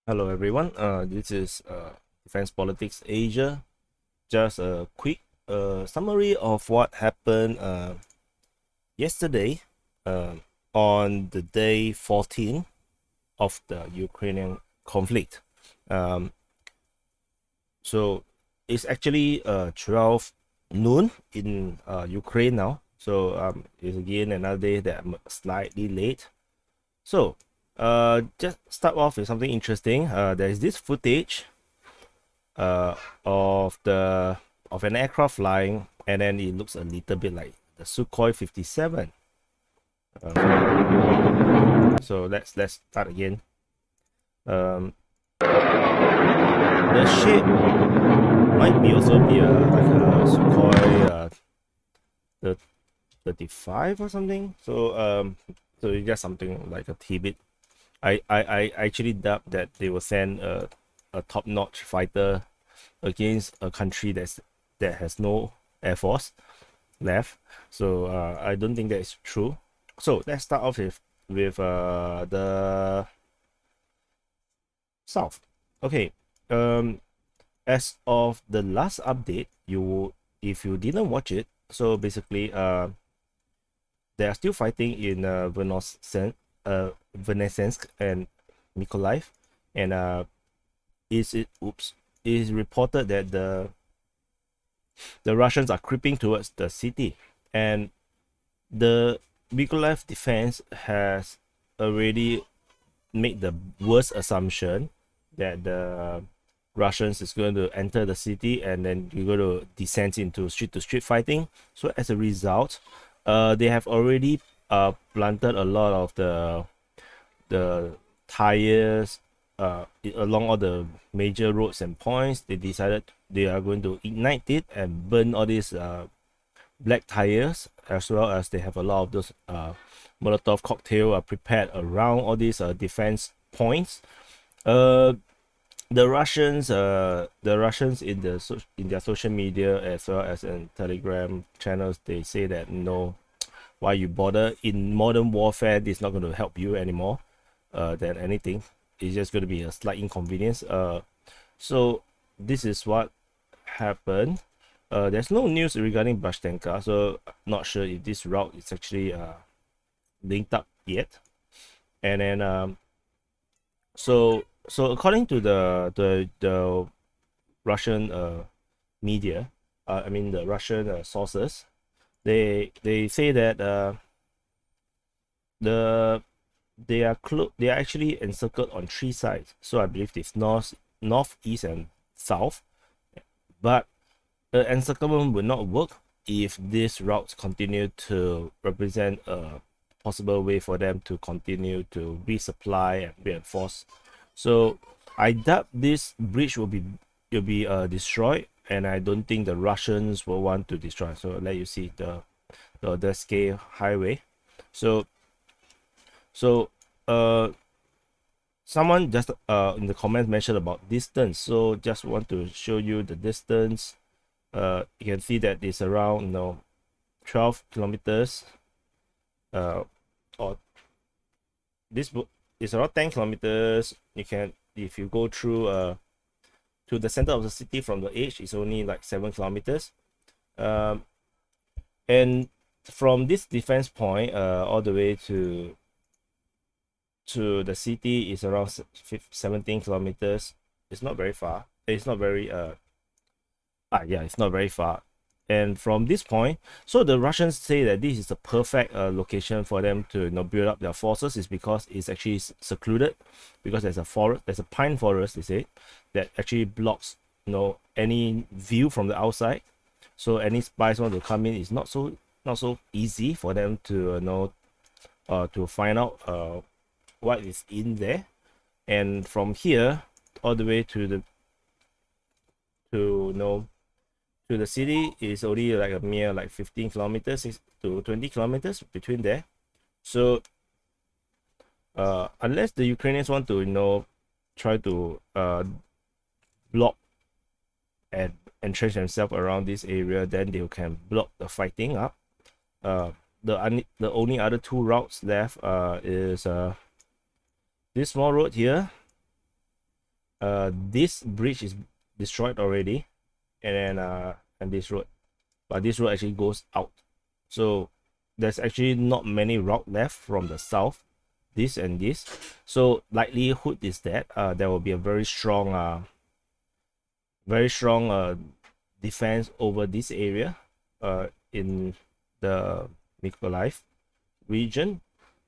Hello everyone, this is Defense Politics Asia. Just a quick summary of what happened yesterday on the day 14 of the Ukrainian conflict. So it's actually 12 noon in Ukraine now. So it's again another day that I'm slightly late. So just start off with something interesting. There's this footage of an aircraft flying, and then it looks a little bit like the Sukhoi 57. So let's start again. The shape might be also be like a Sukhoi the 35 or something. So it's just something like a tidbit. I actually doubt that they will send a top-notch fighter against a country that has no air force left. So I don't think that is true. So let's start off with the south. Okay. As of the last update, if you didn't watch it, so basically they are still fighting in Vernessensk and Mykolaiv, and it is reported that the Russians are creeping towards the city, and the Mykolaiv defense has already made the worst assumption that the Russians is going to enter the city, and then you're going to descend into street-to-street fighting. So as a result, they have already planted a lot of the tires along all the major roads and points. They decided they are going to ignite it and burn all these black tires, as well as they have a lot of those Molotov cocktail prepared around all these defense points. The Russians in their social media as well as in Telegram channels, they say that no, why you bother? In modern warfare, this is not going to help you anymore than anything. It's just going to be a slight inconvenience. So this is what happened. There's no news regarding Bashtenka, so not sure if this route is actually linked up yet. And then so according to the Russian media, I mean the Russian sources, they say that they are actually encircled on three sides. So I believe it's north, east, and south. But the encirclement will not work if these routes continue to represent a possible way for them to continue to resupply and reinforce. So I doubt this bridge will be destroyed, and I don't think the Russians will want to destroy. So let you see the scale highway. So someone just in the comments mentioned about distance. So just want to show you the distance. You can see that it's around 12 kilometers. Or this book is around 10 kilometers. You can, if you go through to the center of the city from the edge, it's only like 7 kilometers. And from this defense point all the way to the city is around 17 kilometers. It's not very far. It's not very it's not very far. And from this point, so the Russians say that this is the perfect location for them to build up their forces, is because it's actually secluded, because there's a forest, there's a pine forest, they say, that actually blocks any view from the outside. So any spies want to come in, it's not so easy for them to to find out what is in there. And from here all the way to the city is only like a mere like 15 kilometers to 20 kilometers between there. So unless the Ukrainians want to try to block and entrench themselves around this area, then they can block the fighting up. The only other two routes left is this small road here, This bridge is destroyed already, and then and this road, but this road actually goes out. So there's actually not many route left from the south, this and this. So likelihood is that there will be a very strong defense over this area in the Mykolaiv region.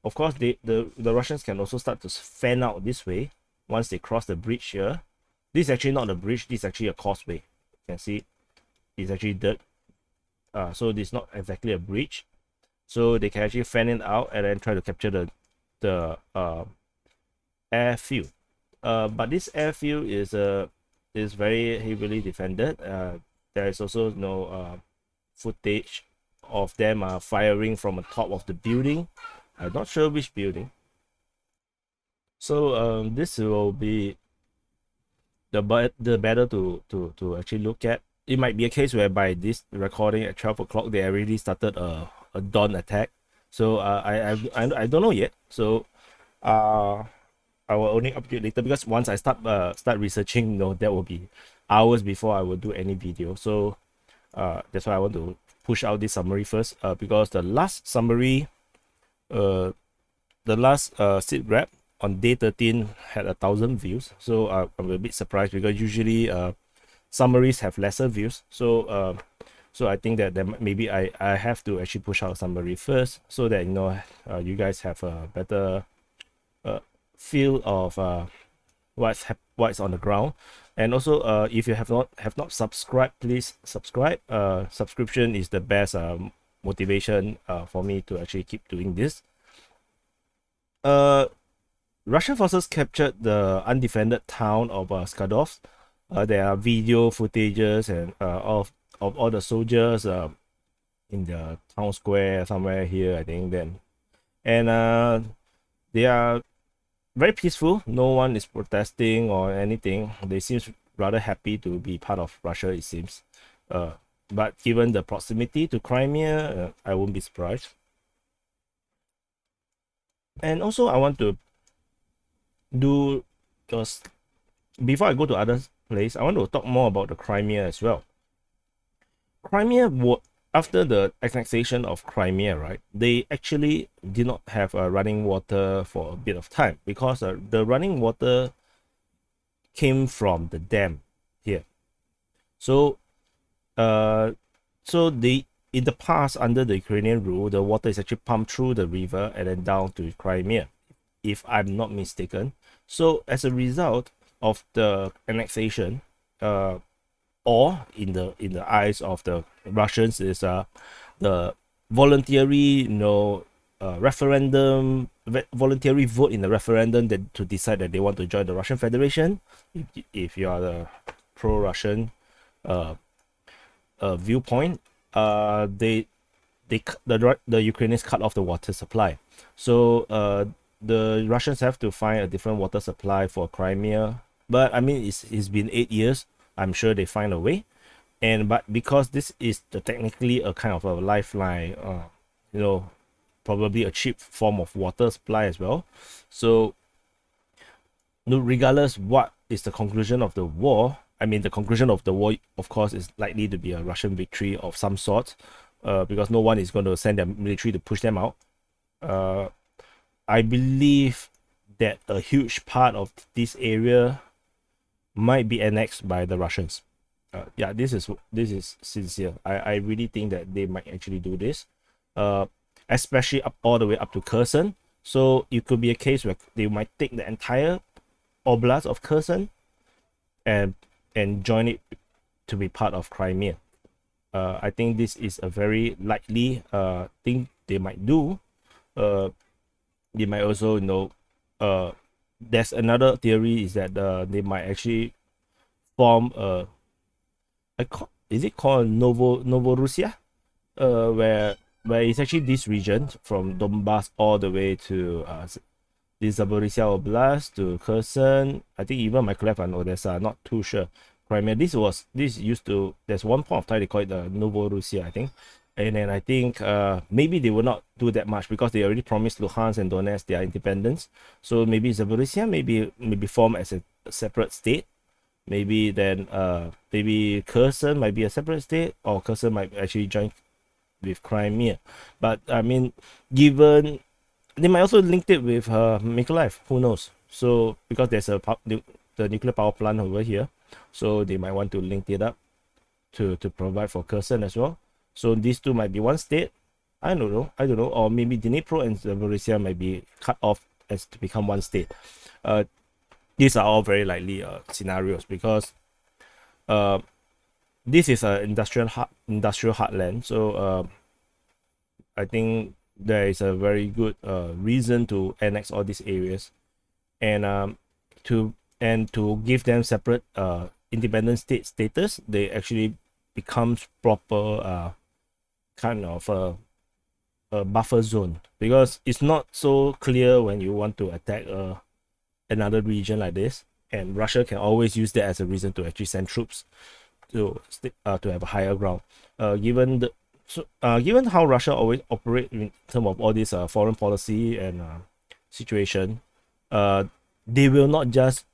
Of course, the Russians can also start to fan out this way once they cross the bridge here. This is actually not a bridge, this is actually a causeway. You can see it's actually dirt. So this is not exactly a bridge. So they can actually fan it out and then try to capture the airfield. But this airfield is very heavily defended. There is also no footage of them firing from the top of the building. I'm not sure which building. So this will be the better to actually look at. It might be a case whereby this recording at 12 o'clock they already started a dawn attack. So I don't know yet. So I will only update later, because once I start researching, that will be hours before I will do any video. So that's why I want to push out this summary first, because the last summary, the last SITREP on day 13 had 1,000 views. So I'm a bit surprised, because usually summaries have lesser views. So so I think that maybe I have to actually push out a summary first, so that you guys have a better feel of what's on the ground. And also if you have not subscribed, please subscribe. Subscription is the best motivation for me to actually keep doing this. Russian forces captured the undefended town of Skadovsk. There are video footages and of all the soldiers in the town square somewhere here, I think. And they are very peaceful. No one is protesting or anything. They seem rather happy to be part of Russia, it seems. But given the proximity to Crimea, I won't be surprised. And also I want to do, just before I go to other place, I want to talk more about the Crimea as well. Crimea, after the annexation of Crimea, right, they actually did not have running water for a bit of time, because the running water came from the dam here. So in the past, under the Ukrainian rule, the water is actually pumped through the river and then down to Crimea, if I'm not mistaken. So as a result of the annexation, or in the eyes of the Russians, is the voluntary voluntary vote in the referendum to decide that they want to join the Russian Federation. If you are the pro-Russian viewpoint, the Ukrainians cut off the water supply. So the Russians have to find a different water supply for Crimea. But I mean, it's been 8 years. I'm sure they find a way. But because this is technically a kind of a lifeline, probably a cheap form of water supply as well. So regardless what is the conclusion of the war, I mean, the conclusion of the war, of course, is likely to be a Russian victory of some sort, because no one is going to send their military to push them out. I believe that a huge part of this area might be annexed by the Russians. Yeah, this is sincere. I really think that they might actually do this, especially all the way up to Kherson. So it could be a case where they might take the entire oblast of Kherson and join it to be part of Crimea. I think this is a very likely thing they might do. They might also, there's another theory, is that they might actually form is it called Novorussia, where it's actually this region from Donbass all the way to the Zaporizhzhia Oblast to Kherson. I think even Mykolaiv and Odessa, not too sure. Crimea. There's one point of time they call it the Novorussia, I think. And then I think maybe they will not do that much, because they already promised Luhansk and Donetsk their independence. So maybe Zaporizhzhia maybe form as a separate state. Maybe then maybe Kherson might be a separate state, or Kherson might actually join with Crimea. But I mean, given they might also link it with Mykolaiv, who knows? So because there's the nuclear power plant over here, so they might want to link it up to provide for Kherson as well. So these two might be one state. I don't know, or maybe Dnipro and Zaporizhzhia might be cut off as to become one state. These are all very likely scenarios, because this is an industrial heartland. So I think there is a very good reason to annex all these areas, and to give them separate independent state status. They actually becomes proper kind of a buffer zone, because it's not so clear when you want to attack another region like this, and Russia can always use that as a reason to actually send troops to have a higher ground. Given how Russia always operate in terms of all this foreign policy and situation, they will not just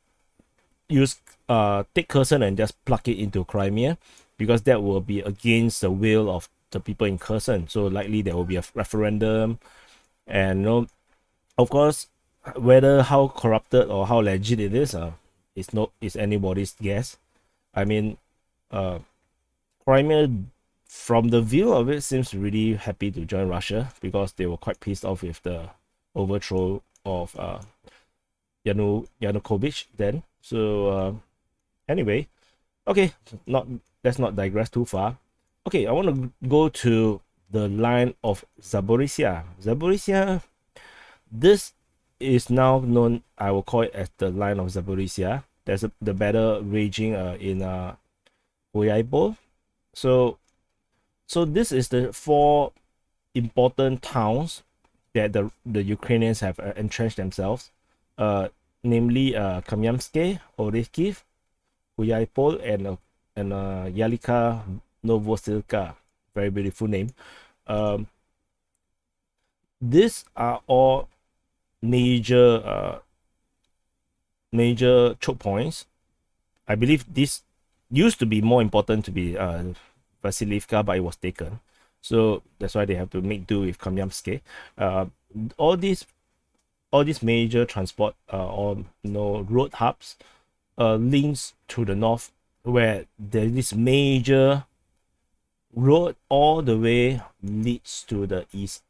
take Kherson and just plug it into Crimea, because that will be against the will of the people in Kherson. So likely there will be a referendum, and of course, whether how corrupted or how legit it is anybody's guess. I mean, Crimea, from the view of it, seems really happy to join Russia, because they were quite pissed off with the overthrow of Yanukovych then. So anyway, okay, let's not digress too far. Okay, I want to go to the line of Zaporizhzhia. Zaporizhzhia, this is now known, I will call it as the line of Zaporizhzhia. There's the battle raging in Mariupol. So this is the 4 important towns that the Ukrainians have entrenched themselves, namely Kamyansk, Orikhiv, Mariupol, and Yalika Novosilka. Very beautiful name. These are all major choke points. I believe this used to be more important to be Vasilivka, but it was taken. So that's why they have to make do with Kamyansk. All these major transport or road hubs links to the north, where there is this major road all the way leads to the East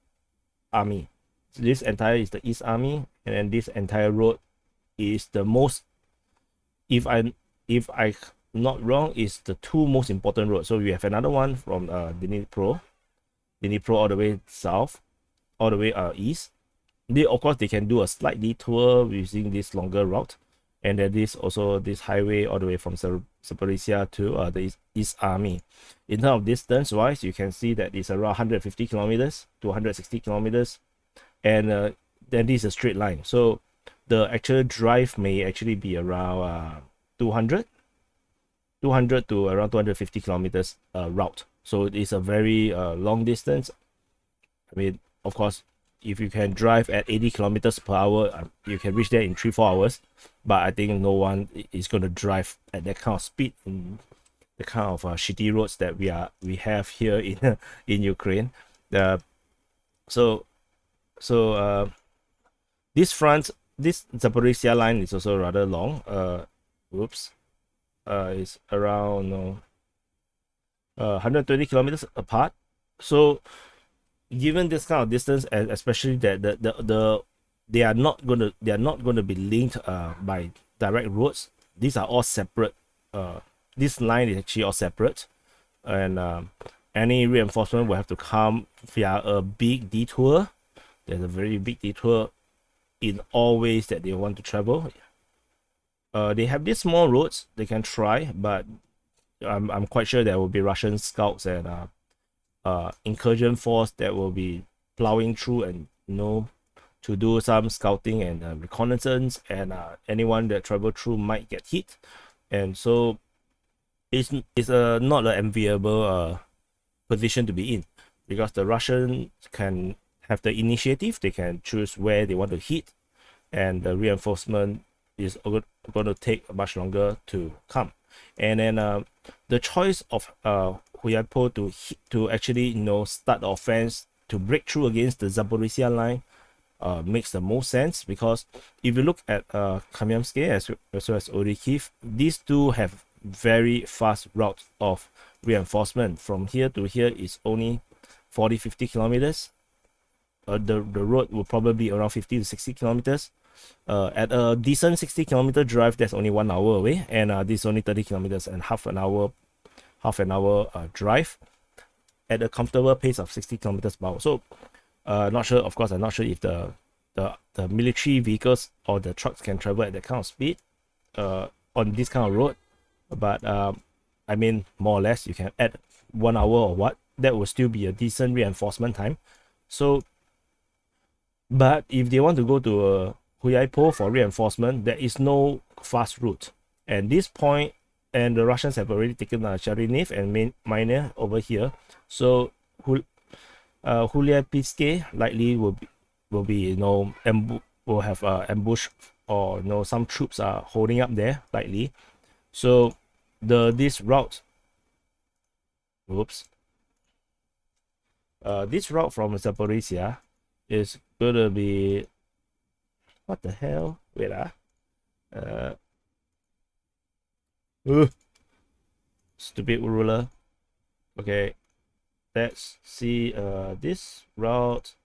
Army. So this entire is the East Army, and then this entire road is the most, if I'm not wrong, is the 2 most important roads. So we have another one from Dnipro all the way south, all the way east. Of course, they can do a slight detour using this longer route, and then this highway all the way from Zaporizhzhia to the East Army. In terms of distance wise, you can see that it's around 150 kilometers to 160 kilometers, and then this is a straight line. So the actual drive may actually be around 200 to around 250 kilometers route. So it is a very long distance. I mean, of course, if you can drive at 80 kilometers per hour, you can reach there in 3-4 hours. But I think no one is going to drive at that kind of speed in the kind of shitty roads that we have here in Ukraine. So this Zaporizhzhia line is also rather long. It's around 120 kilometers apart. So given this kind of distance, and especially that they are not going to be linked by direct roads. These are all separate. This line is actually all separate, and any reinforcement will have to come via a big detour. There's a very big detour in all ways that they want to travel. They have these small roads they can try, but I'm quite sure there will be Russian scouts and incursion force that will be plowing through and to do some scouting and reconnaissance, and anyone that travel through might get hit, and so it's not an enviable position to be in, because the Russians can have the initiative. They can choose where they want to hit, and the reinforcement is going to take much longer to come. And then the choice of Huyapo to actually start the offense to break through against the Zaporizhzhia line makes the most sense, because if you look at Kamyamsk as well as Orikhiv, these two have very fast routes of reinforcement. From here to here is only 40-50 kilometers. The road will probably be around 50 to 60 kilometers. At a decent 60-kilometer drive, that's only 1 hour away, and this is only 30 kilometers and half an hour drive at a comfortable pace of 60 kilometers per hour. So not sure, of course, I'm not sure if the military vehicles or the trucks can travel at that kind of speed on this kind of road, but I mean, more or less, you can add 1 hour or what, that will still be a decent reinforcement time. So, but if they want to go to Huyapo for reinforcement, there is no fast route. And this point, and the Russians have already taken Chernihiv and Minor over here. So Hulyapitske likely will be will have ambush, or some troops are holding up there likely. So this route, this route from Zaporizhzhia is gonna be, what the hell? Wait, stupid ruler. Okay, let's see. This route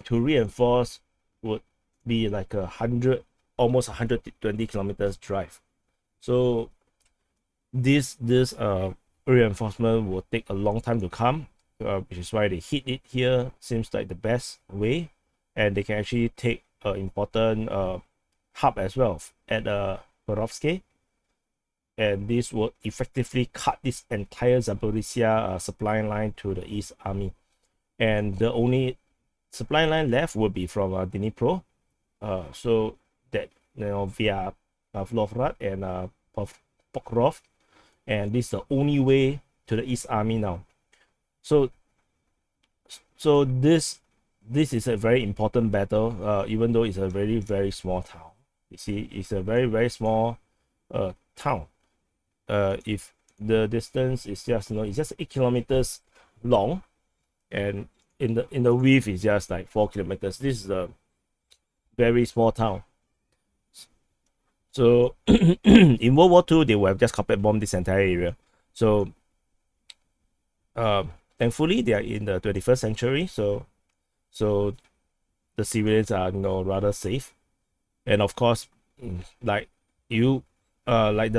to reinforce would be like almost 120 kilometers drive. So this reinforcement will take a long time to come, which is why they hit it here. Seems like the best way, and they can actually take an important hub as well at Perovsk, and this will effectively cut this entire Zaporizhzhia supply line to the East Army, and the only supply line left will be from Dnipro, so that via Pavlovrad and Pokrov, and this is the only way to the East Army now. So this is a very important battle, even though it's a very, very small town. You see, it's a very, very small town. If the distance is just it's just 8 kilometers long, and in the width is just like 4 kilometers. This is a very small town. So in World War II, they would have just carpet bombed this entire area. So thankfully they are in the 21st century, so the civilians are rather safe. And of course, like the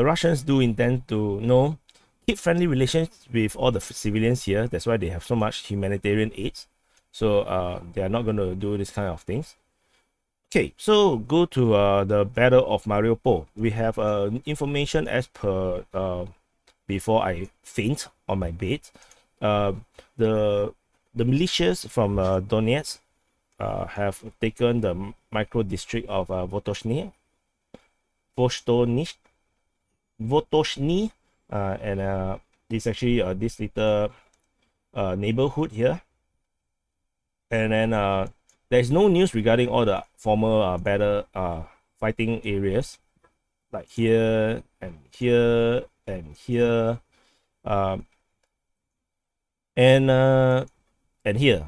Russians do intend to keep friendly relations with all the civilians here. That's why they have so much humanitarian aid. So they are not going to do this kind of things. Okay, so go to the Battle of Mariupol. We have information as per before I faint on my bed. The militias from Donetsk have taken the micro district of Votochny, and this actually this little neighborhood here. And then there's no news regarding all the former battle fighting areas, like here and here and here, and here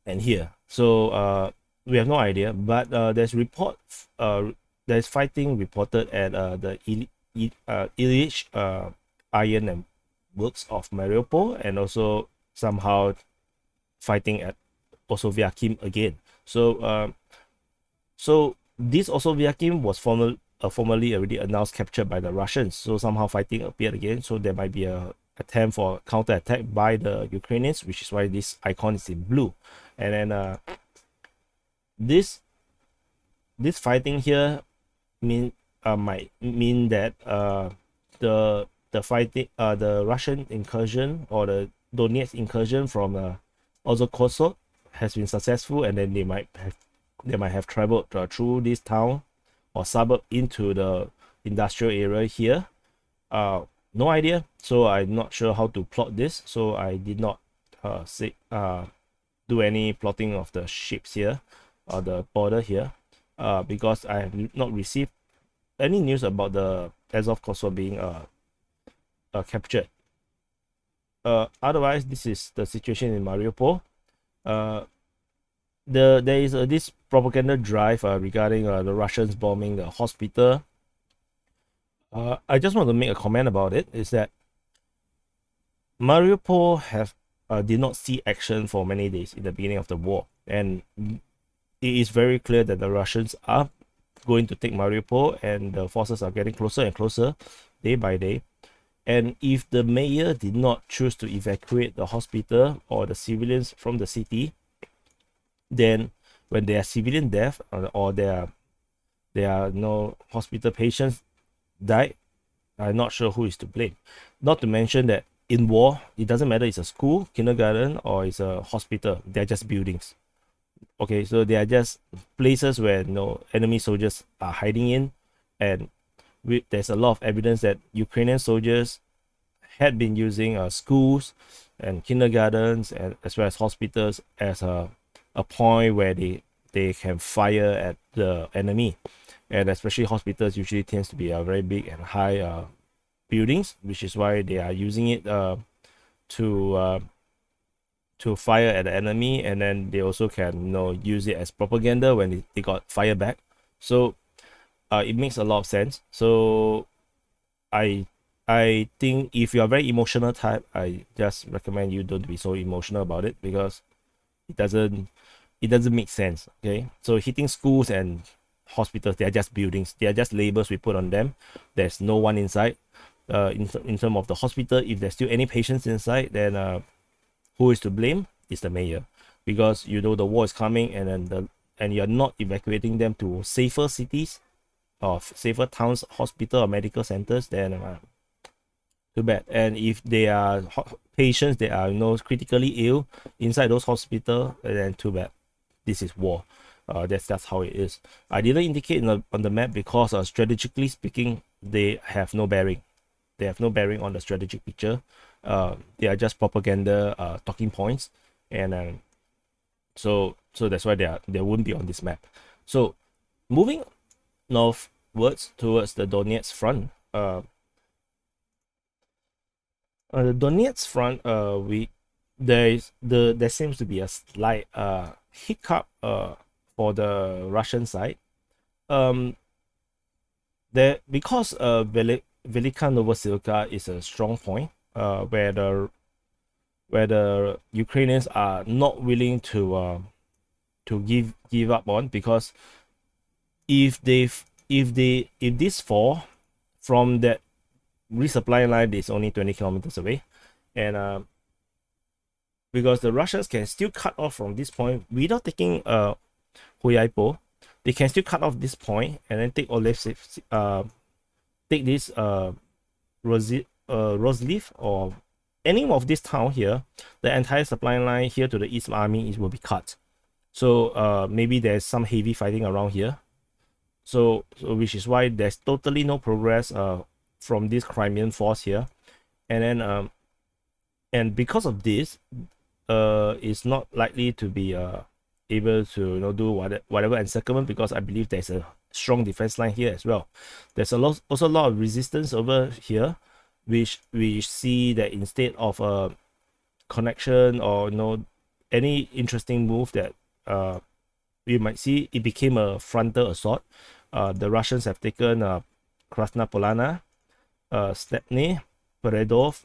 and here. So we have no idea, but there's fighting reported at the Ilyich Iron and Works of Mariupol, and also somehow fighting at Osovyachim again. So this Osovyachim was formally already announced captured by the Russians. So somehow fighting appeared again. So there might be a attempt for counterattack by the Ukrainians, which is why this icon is in blue. And then this fighting here might mean that the Russian incursion, or the Donetsk incursion from Ozokosot, has been successful, and then they might have traveled through this town or suburb into the industrial area here. No idea, so I'm not sure how to plot this, so I did not do any plotting of the ships here or the border here. because I have not received any news about the Azov Kosovo being captured. Otherwise, this is the situation in Mariupol. There is this propaganda drive regarding the Russians bombing the hospital. I just want to make a comment about it. Is that Mariupol did not see action for many days in the beginning of the war, and it is very clear that the Russians are going to take Mariupol, and the forces are getting closer and closer day by day. And if the mayor did not choose to evacuate the hospital or the civilians from the city, then when there are civilian death or there are no hospital patients died, I'm not sure who is to blame. Not to mention that in war, it doesn't matter it's a school, kindergarten, or it's a hospital. They're just buildings. Okay, so they are just places where enemy soldiers are hiding in, and there's a lot of evidence that Ukrainian soldiers had been using schools and kindergartens and as well as hospitals as a point where they can fire at the enemy. And especially hospitals usually tends to be a very big and high buildings, which is why they are using it to fire at the enemy, and then they also can use it as propaganda when they got fire back. So it makes a lot of sense. So I think if you're a very emotional type, I just recommend you don't be so emotional about it, because it doesn't make sense. Okay, so hitting schools and hospitals, they are just buildings, they are just labels we put on them. There's no one inside. In terms of the hospital, if there's still any patients inside, then who is to blame? Is the mayor, because the war is coming, and then you're not evacuating them to safer cities or safer towns, hospital or medical centers. Then too bad. And if they are patients that are critically ill inside those hospitals, then too bad. This is war. That's how it is. I didn't indicate on the map because strategically speaking, they have no bearing. They have no bearing on the strategic picture. They are just propaganda talking points, and so that's why they wouldn't be on this map. So moving northwards towards the Donetsk front, the Donetsk front, there seems to be a slight hiccup for the Russian side. Because Velika Novosilka is a strong point where the Ukrainians are not willing to give up on, because if this fall from that resupply line is only 20 kilometers away, and because the Russians can still cut off from this point without taking Huyaipo, they can still cut off this point and then take take this Rosleaf or any of this town here. The entire supply line here to the East Army will be cut. So maybe there's some heavy fighting around here. So which is why there's totally no progress from this Crimean force here, and then and because of this, it's not likely to be able to do whatever encirclement, because I believe there's a strong defense line here as well. There's also a lot of resistance over here, which we see that instead of a connection or any interesting move that we might see, it became a frontal assault. The Russians have taken Krasna Polana, Stepny, Peredov,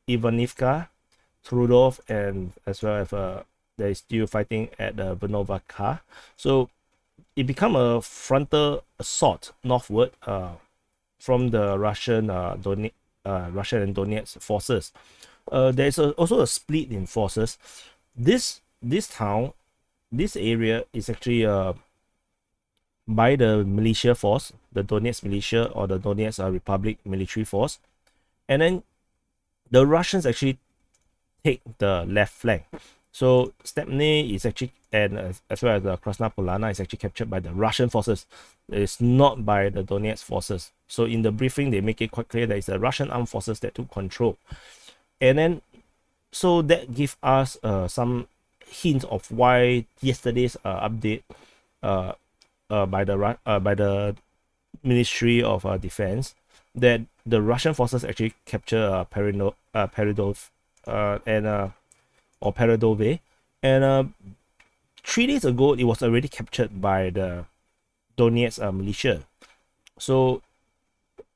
Ivanivka, Trudov, and as well as they're still fighting at Vernovka. So it become a frontal assault northward from the Russian and Donetsk forces. There's also a split in forces. This town, this area is actually by the militia force, the Donetsk militia or the Donetsk Republic military force, and then the Russians actually take the left flank. So Stepny is actually, and as well as the Krasna Polana, is actually captured by the Russian forces. It's not by the Donetsk forces. So in the briefing, they make it quite clear that it's the Russian armed forces that took control. And then, so that gives us some hint of why yesterday's update by the Ministry of Defense, that the Russian forces actually capture Peredov or Peredove, and 3 days ago it was already captured by the Donetsk militia. So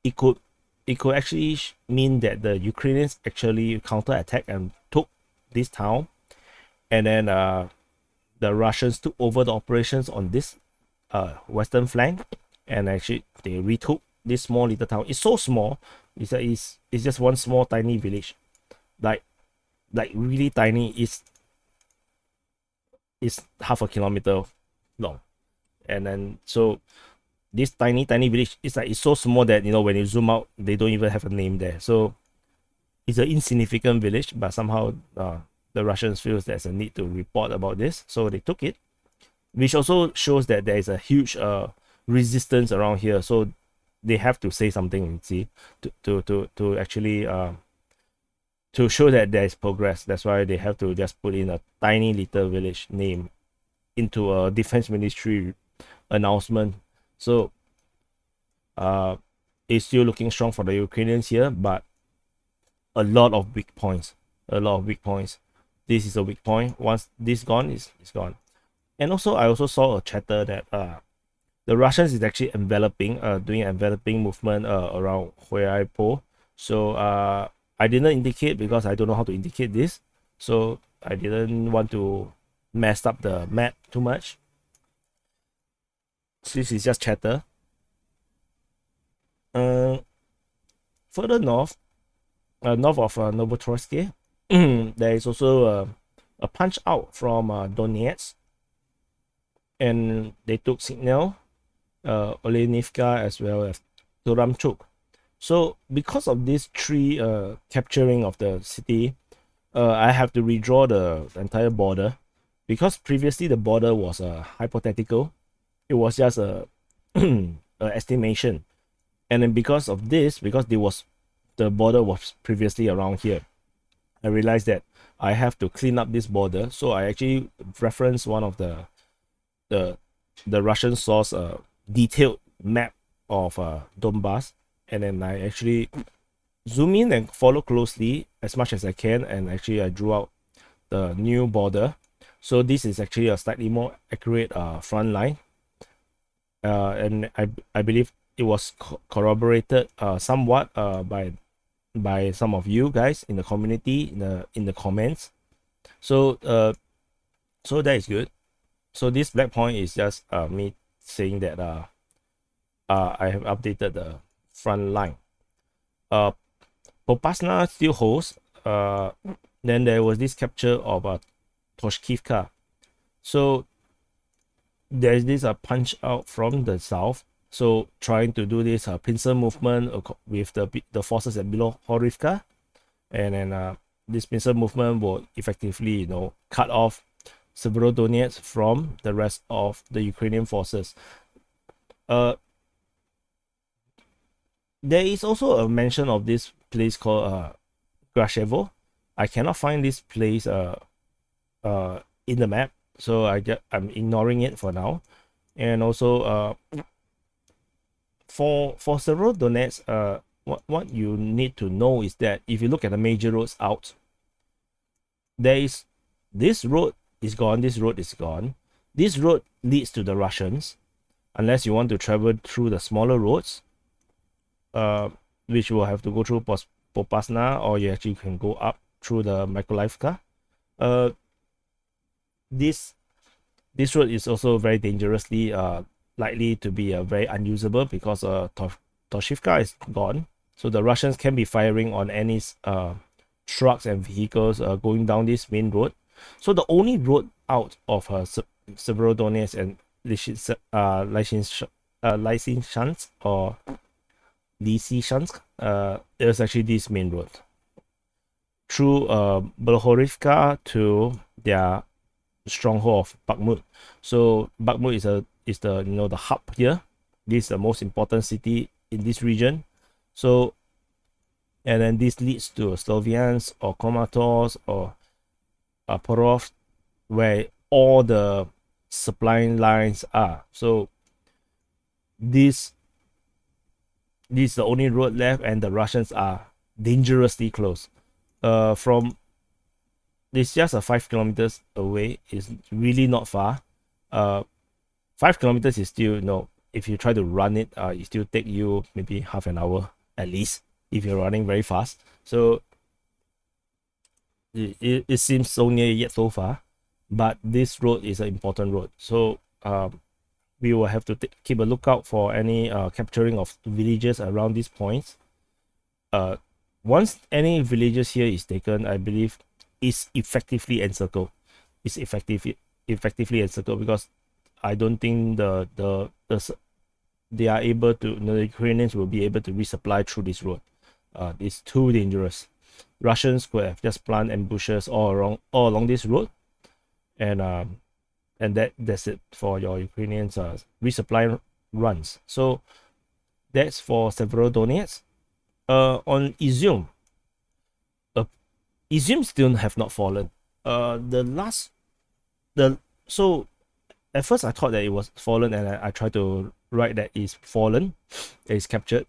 it could actually mean that the Ukrainians actually counterattack and took this town, and then the Russians took over the operations on this western flank, and actually they retook this small little town. It's so small. It's just one small tiny village, like really tiny. It's half a kilometer long, and then so this tiny village is like, it's so small that, you know, when you zoom out, they don't even have a name there. So it's an insignificant village, but somehow the Russians feels there's a need to report about this, so they took it, which also shows that there is a huge resistance around here. So they have to say something, see, to actually to show that there is progress. That's why they have to just put in a tiny little village name into a defense ministry announcement. So it's still looking strong for the Ukrainians here, but a lot of weak points. This is a weak point. Once this gone, it's gone. And also, I also saw a chatter that the Russians is actually doing enveloping movement around Mariupol. So I didn't indicate because I don't know how to indicate this. So I didn't want to mess up the map too much. This is just chatter. Further north, north of Novotorossky, there is also a punch out from Donetsk, and they took Signal, Olenivka, as well as Turamchuk. So because of these 3 capturing of the city, I have to redraw the entire border, because previously the border was hypothetical. It was just a estimation, and then because of this, because the border was previously around here, I realized that I have to clean up this border. So I actually referenced one of the Russian source detailed map of Donbass, and then I actually zoom in and follow closely as much as I can, and actually I drew out the new border. So this is actually a slightly more accurate front line. And I believe it was corroborated somewhat by some of you guys in the community, in the comments. So so that is good. So this black point is just me saying that I have updated the front line. Popasna still holds. Then there was this capture of Toshkivka. So there's this punch out from the south, so trying to do this pincer movement with the forces at below Horivka, and then this pincer movement will effectively, you know, cut off Severodonetsk from the rest of the Ukrainian forces. There is also a mention of this place called Grashevo. I cannot find this place in the map, so I'm ignoring it for now. And also for Severodonetsk, what you need to know is that if you look at the major roads out, there is this road is gone, this road is gone. This road leads to the Russians, unless you want to travel through the smaller roads, which will have to go through Popasna, or you actually can go up through the Mykolaiv. This road is also very dangerously likely to be very unusable, because Toshivka is gone, so the Russians can be firing on any trucks and vehicles going down this main road. So the only road out of Severodonetsk and Lysychansk or Lysychansk is actually this main road through Belhorivka to their stronghold of Bakhmut. So Bakhmut is the you know, the hub here. This is the most important city in this region. So, and then this leads to Sloviansk or Kramatorsk or Porov, where all the supply lines are. So this is the only road left, and the Russians are dangerously close. From this, just a 5 kilometers away, is really not far. 5 kilometers is still, if you try to run it, it still take you maybe half an hour at least if you're running very fast. So it seems so near yet so far, but this road is an important road. So we will have to keep a lookout for any capturing of villages around these points. Once any villages here is taken, I believe it's effectively encircled. It's effectively encircled, because I don't think they are able to, the Ukrainians will be able to resupply through this road. It's too dangerous. Russians could have just planted ambushes all along this road, and that's it for your Ukrainians resupply runs. So that's for Severodonetsk. On Izium, Izium still have not fallen. So at first I thought that it was fallen, and I tried to write that it's fallen, it's captured,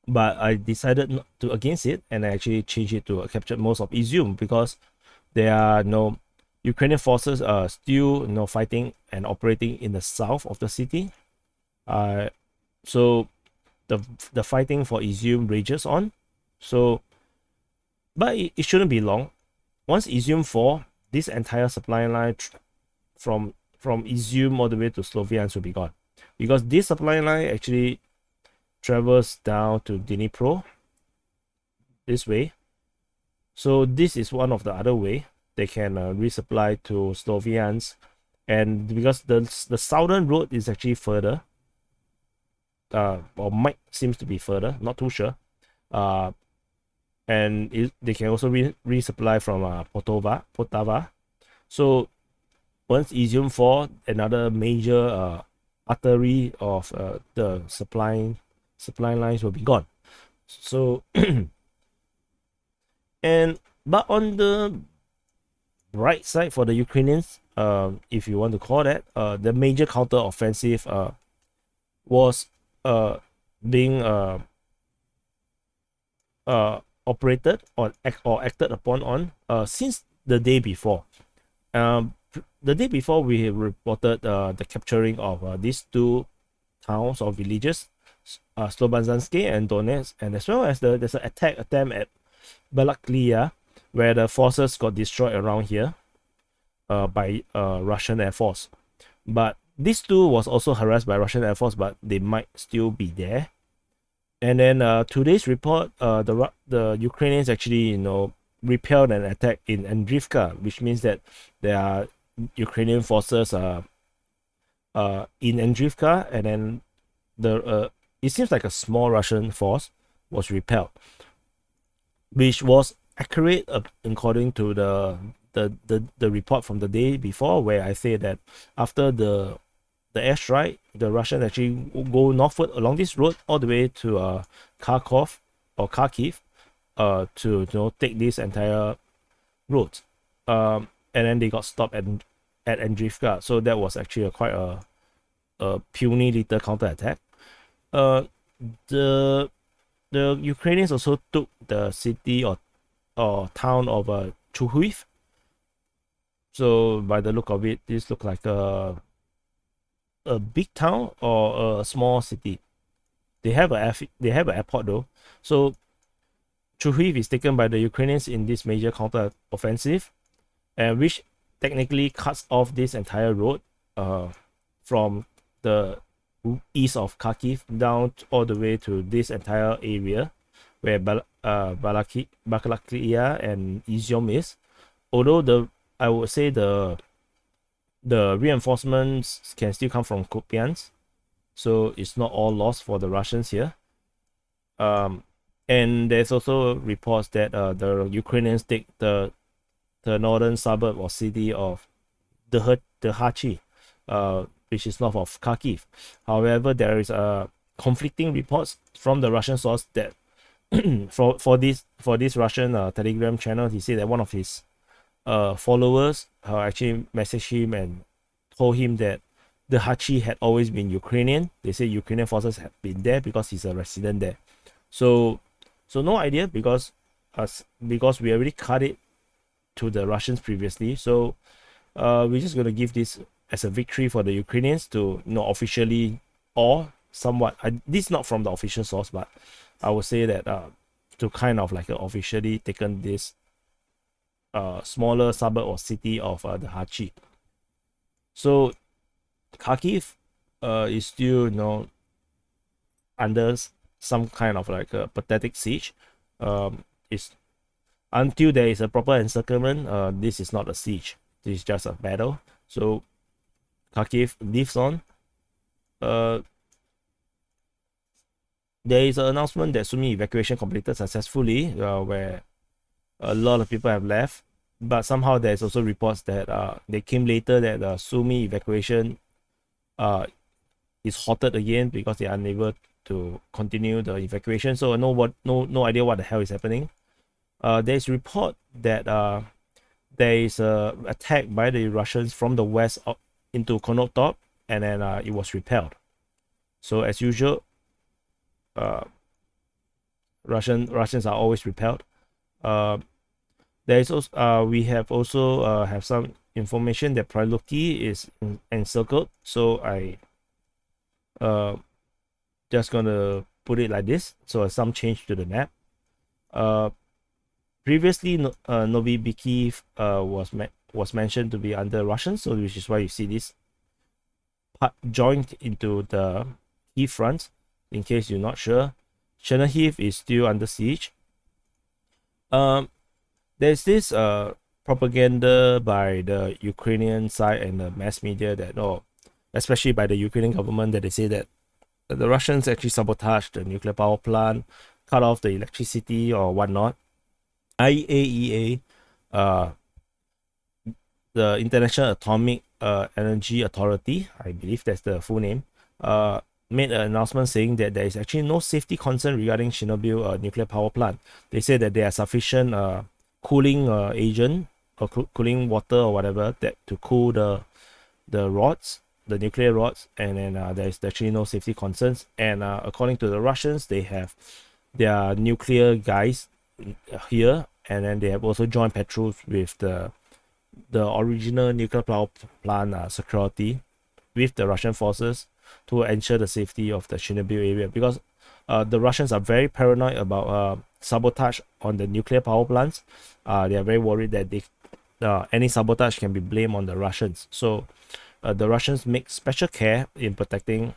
but I decided not to against it, and I actually changed it to captured most of Izium, because there are no Ukrainian forces are still fighting and operating in the south of the city. So the fighting for Izium rages on. So, but it shouldn't be long. Once Izium fall, this entire supply line from Izium all the way to Sloviansk will be gone, because this supply line actually travels down to Dnipro this way. So this is one of the other way they can resupply to Sloviansk, and because the southern road is actually further, or might seems to be further, not too sure. And they can also resupply from Poltava. So once Izium fall, another major artery of the supply lines will be gone. So but on the right side for the Ukrainians, if you want to call that, the major counteroffensive was being operated or acted upon on since the day before. The day before, we reported the capturing of these two towns or villages, Slobozhansky and Donetsk, and as well as there's an attack attempt at Balaklia, where the forces got destroyed around here by Russian Air Force. But these two was also harassed by Russian Air Force, but they might still be there. And then today's report, the Ukrainians actually repelled an attack in Andrivka, which means that there are Ukrainian forces in Andrivka, and then it seems like a small Russian force was repelled, which was accurate according to the report from the day before, where I say that after the airstrike, the Russians actually go northward along this road all the way to Kharkiv to take this entire road, and then they got stopped at Andrivka. So that was actually quite a puny little counterattack. The Ukrainians also took the city or town of Chuhuiv. So by the look of it, this looks like a big town or a small city. They have an airport though. So Chuhuiv is taken by the Ukrainians in this major counter-offensive, and which technically cuts off this entire road from the east of Kharkiv down all the way to this entire area where Balaklia and Izium is. Although I would say the reinforcements can still come from Kupiansk, so it's not all lost for the Russians here. And there's also reports that the Ukrainians take the northern suburb or city of Dehachi, which is north of Kharkiv. However, there is conflicting reports from the Russian source that for this Russian Telegram channel, he said that one of his followers actually messaged him and told him that the Hachi had always been Ukrainian. They say Ukrainian forces had been there because he's a resident there. So no idea, because we already cut it to the Russians previously. So we're just gonna give this as a victory for the Ukrainians to, officially, or somewhat. This is not from the official source, but I would say that to kind of like officially taken this smaller suburb or city of the Hachi. So Kharkiv is still, under some kind of like a pathetic siege. It's until there is a proper encirclement. This is not a siege. This is just a battle. So Kharkiv lives on. There is an announcement that Sumy evacuation completed successfully, where a lot of people have left, but somehow there's also reports that they came later that the Sumy evacuation is halted again because they are unable to continue the evacuation. So no idea what the hell is happening. There's report that there is a attack by the Russians from the west up into Konotop, and then it was repelled. So as usual, Russians are always repelled. There is also we have also have some information that Priluki is encircled. So I just gonna put it like this. So some change to the map. Previously, Novi Bikiv was mentioned to be under Russian, so which is why you see this part joined into the key front. In case you're not sure, Chernihiv is still under siege. There's this propaganda by the Ukrainian side and the mass media that, especially by the Ukrainian government, that they say that the Russians actually sabotaged the nuclear power plant, cut off the electricity or whatnot. IAEA, the International Atomic Energy Authority, I believe that's the full name, made an announcement saying that there is actually no safety concern regarding Chernobyl nuclear power plant. They say that there are sufficient cooling agent or cooling water or whatever that to cool the rods, the nuclear rods, and then there is actually no safety concerns. And according to the Russians, they have their nuclear guys here, and then they have also joined patrols with the original nuclear power plant security with the Russian forces to ensure the safety of the Chernobyl area, because the Russians are very paranoid about sabotage on the nuclear power plants. They are very worried that any sabotage can be blamed on the Russians. So the Russians make special care in protecting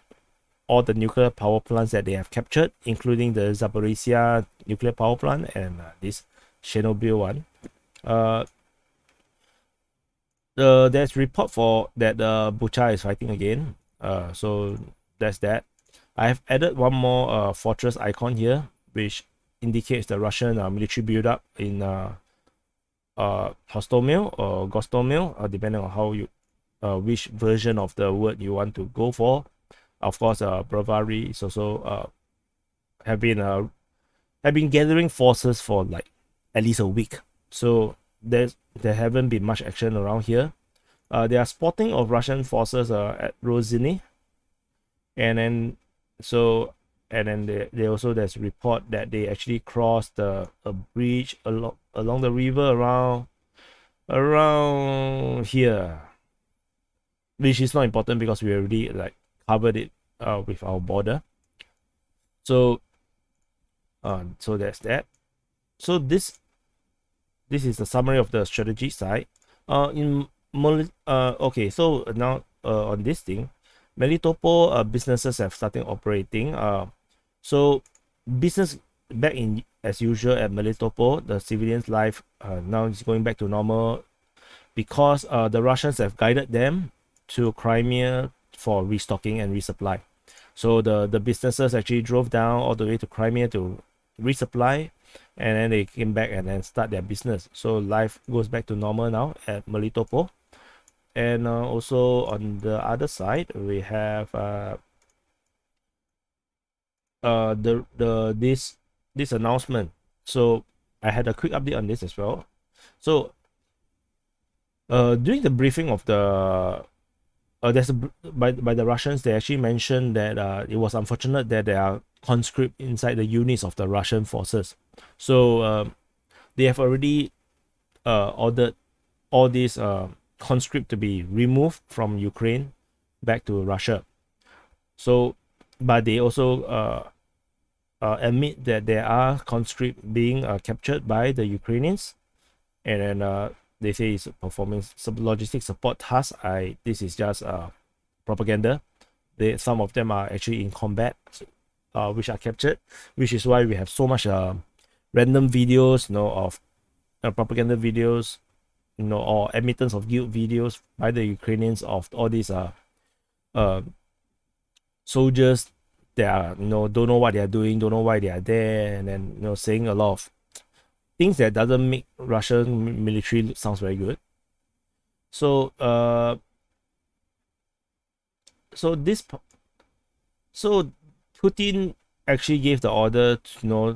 all the nuclear power plants that they have captured, including the Zaporizhzhia nuclear power plant and this Chernobyl one. There's report for that Bucha is fighting again. So that's that. I have added one more fortress icon here, which indicates the Russian military build-up in Hostomel or Gostomel, depending on how you which version of the word you want to go for. Of course, Bravari is also have been gathering forces for like at least a week. So there haven't been much action around here. There are spotting of Russian forces at Rozhny, and then they also, there's report that they actually crossed a bridge along the river around here, which is not important because we already like covered it with our border. So that's that. So this is the summary of the strategy side. Okay, so now on this thing, Melitopol businesses have started operating. So business back in as usual at Melitopol. The civilians' life now is going back to normal because the Russians have guided them to Crimea for restocking and resupply. So the businesses actually drove down all the way to Crimea to resupply, and then they came back and then start their business. So life goes back to normal now at Melitopol. And also on the other side, we have this announcement. So I had a quick update on this as well. So during the briefing of the by the Russians, they actually mentioned that it was unfortunate that there are conscript inside the units of the Russian forces. So they have already ordered all these conscript to be removed from Ukraine back to Russia. So, but they also admit that there are conscript being captured by the Ukrainians, and then they say it's performing some logistic support tasks. This is just propaganda. Some of them are actually in combat, which are captured, which is why we have so much random videos, of propaganda videos, or admittance of guilt videos by the Ukrainians of all these soldiers that are, don't know what they are doing, don't know why they are there, and then saying a lot of things that doesn't make Russian military sounds very good. So so Putin actually gave the order,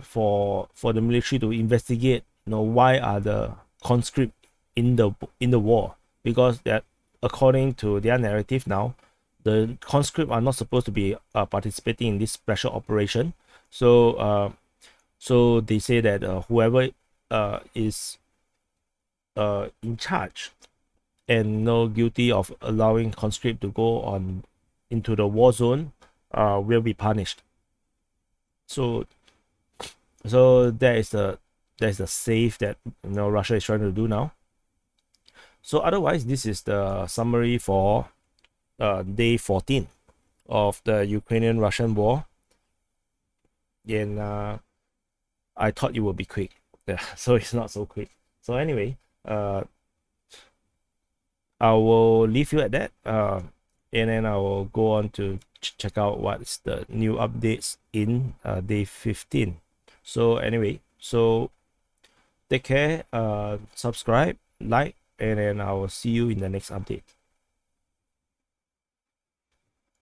for the military to investigate, why are the conscript in the war, because that, according to their narrative now, the conscript are not supposed to be participating in this special operation. So they say that whoever is in charge and guilty of allowing conscript to go on into the war zone will be punished. So that is the save that Russia is trying to do now. So otherwise, this is the summary for day 14 of the Ukrainian-Russian war. And I thought it would be quick, so it's not so quick. So anyway, I will leave you at that, and then I will go on to check out what's the new updates in day 15. So anyway, so take care, subscribe, like, and then I will see you in the next update.